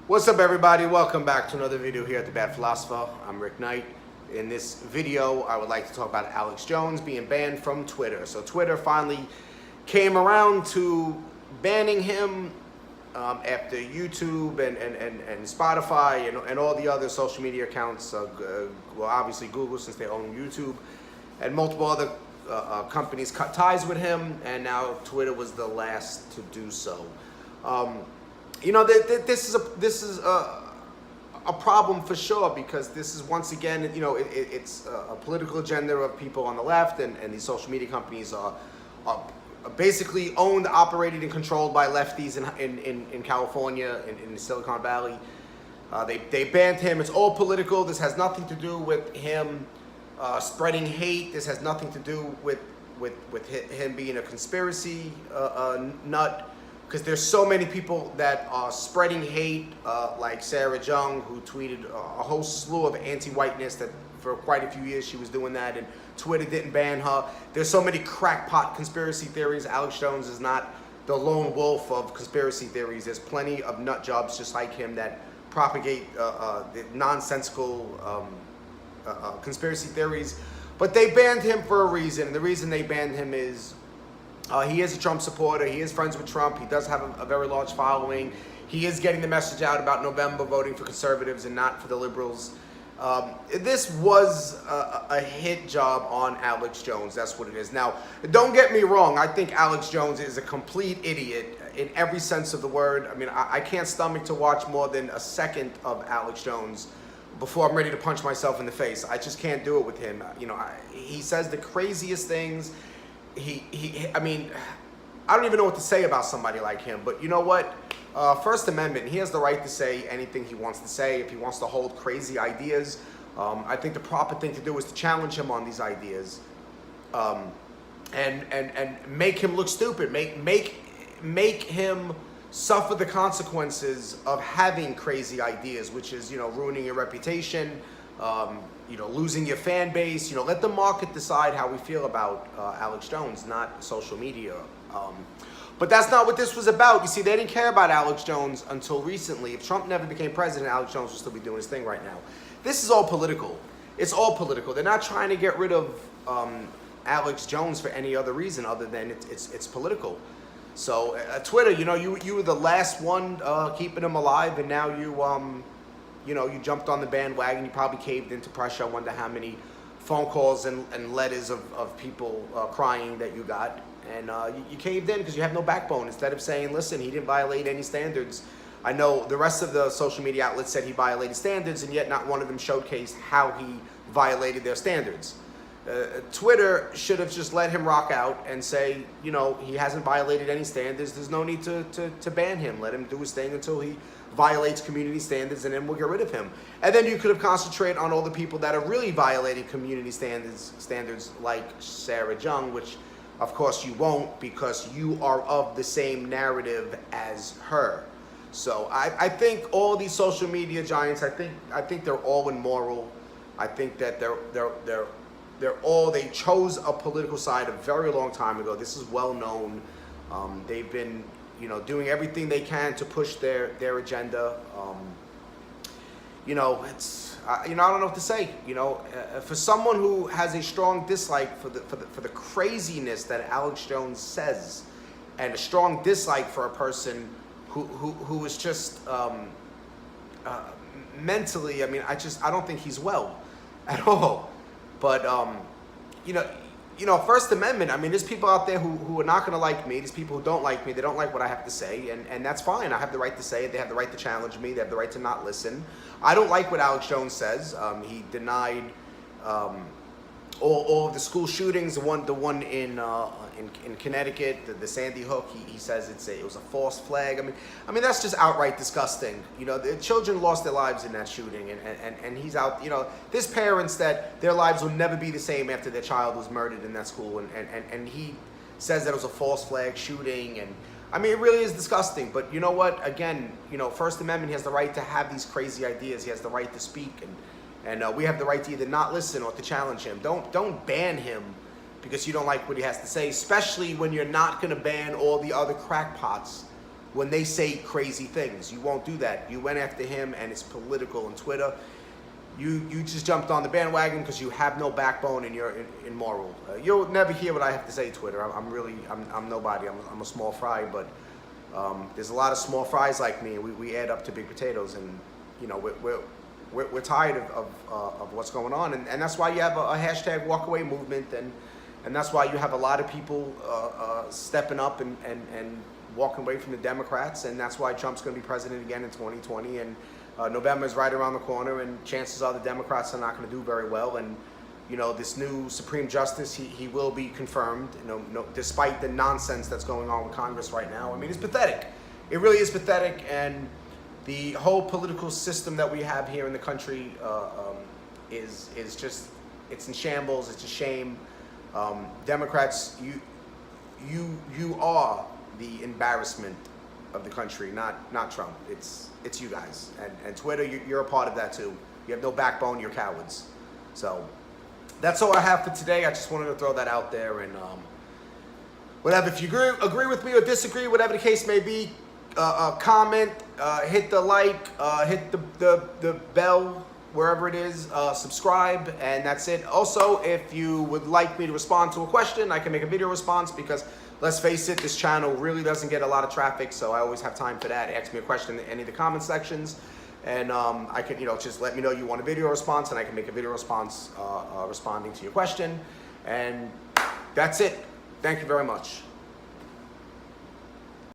What's up, everybody? Welcome back to another video here at The Bad Philosopher. I'm Rick Knight. In this video, I would like to talk about Alex Jones being banned from Twitter. So Twitter finally came around to banning him after YouTube and Spotify and all the other social media accounts. Well, obviously Google, since they own YouTube, and multiple other companies cut ties with him, and now Twitter was the last to do so. This is a problem for sure, because this is, once again, it's a political agenda of people on the left, and these social media companies are basically owned, operated, and controlled by lefties in California, in Silicon Valley. They banned him. It's all political. This has nothing to do with him spreading hate. This has nothing to do with him being a conspiracy nut. Because there's so many people that are spreading hate, like Sarah Jung, who tweeted a whole slew of anti-whiteness that for quite a few years she was doing that, and Twitter didn't ban her. There's so many crackpot conspiracy theories. Alex Jones is not the lone wolf of conspiracy theories. There's plenty of nut jobs just like him that propagate nonsensical conspiracy theories. But they banned him for a reason, and the reason they banned him is he is a Trump supporter. He is friends with Trump. He does have a very large following. He is getting the message out about November voting for conservatives and not for the liberals. This was a hit job on Alex Jones. That's what it is. Now, don't get me wrong. I think Alex Jones is a complete idiot in every sense of the word. I mean, I can't stomach to watch more than a second of Alex Jones before I'm ready to punch myself in the face. I just can't do it with him. He says the craziest things. I mean, I don't even know what to say about somebody like him, but you know what? First Amendment, he has the right to say anything he wants to say. If he wants to hold crazy ideas, I think the proper thing to do is to challenge him on these ideas, and make him look stupid, make him suffer the consequences of having crazy ideas, which is, ruining your reputation, losing your fan base. Let the market decide how we feel about Alex Jones, not social media. But that's not what this was about. You see, they didn't care about Alex Jones until recently. If Trump never became president, Alex Jones would still be doing his thing right now. This is all political. It's all political. They're not trying to get rid of Alex Jones for any other reason other than it's political. So Twitter, you were the last one keeping him alive, and now you jumped on the bandwagon. You probably caved into pressure. I wonder how many phone calls and letters of people crying that you got. And you caved in because you have no backbone. Instead of saying, listen, he didn't violate any standards. I know the rest of the social media outlets said he violated standards, and yet not one of them showcased how he violated their standards. Twitter should have just let him rock out and say, he hasn't violated any standards. There's no need to ban him. Let him do his thing until he violates community standards, and then we'll get rid of him. And then you could have concentrated on all the people that are really violating community standards like Sarah Jung, which of course you won't, because you are of the same narrative as her. So I think all these social media giants, I think they're all immoral. I think that they chose a political side a very long time ago. This is well known. They've been doing everything they can to push their agenda. I don't know what to say. For someone who has a strong dislike for the craziness that Alex Jones says, and a strong dislike for a person who is just mentally, I don't think he's well at all. But First Amendment, there's people out there who are not going to like me. There's people who don't like me. They don't like what I have to say, and that's fine. I have the right to say it. They have the right to challenge me. They have the right to not listen. I don't like what Alex Jones says. He denied all of the school shootings. The one in Connecticut, the Sandy Hook. He says it was a false flag. That's just outright disgusting. The children lost their lives in that shooting, and he's out. There's parents that their lives will never be the same after their child was murdered in that school, and he says that it was a false flag shooting, and it really is disgusting. But you know what? Again, First Amendment, he has the right to have these crazy ideas. He has the right to speak, and we have the right to either not listen or to challenge him. Don't ban him because you don't like what he has to say, especially when you're not going to ban all the other crackpots when they say crazy things. You won't do that. You went after him, and it's political on Twitter. You just jumped on the bandwagon because you have no backbone in your in moral. You'll never hear what I have to say, Twitter. I'm nobody. I'm a small fry, but there's a lot of small fries like me, and we add up to big potatoes, and you know we're tired of what's going on, and that's why you have a hashtag walk away movement, and that's why you have a lot of people stepping up and walking away from the Democrats, and that's why Trump's going to be president again in 2020, and November is right around the corner, and chances are the Democrats are not going to do very well, and you know, this new Supreme Justice, he will be confirmed, despite the nonsense that's going on with Congress right now. I mean, it's pathetic. It really is pathetic, and the whole political system that we have here in the country is just, it's in shambles. It's a shame. Democrats, you are the embarrassment of the country, not Trump. It's you guys, and Twitter, you're a part of that too. You have no backbone. You're cowards. So that's all I have for today. I just wanted to throw that out there, and whatever. If you agree with me or disagree, whatever the case may be, comment, hit the like, hit the bell wherever it is, subscribe, and that's it. Also, if you would like me to respond to a question, I can make a video response, because let's face it, this channel really doesn't get a lot of traffic, so I always have time for that. Ask me a question in any of the comment sections, and I can, just let me know you want a video response, and I can make a video response responding to your question. And that's it. Thank you very much.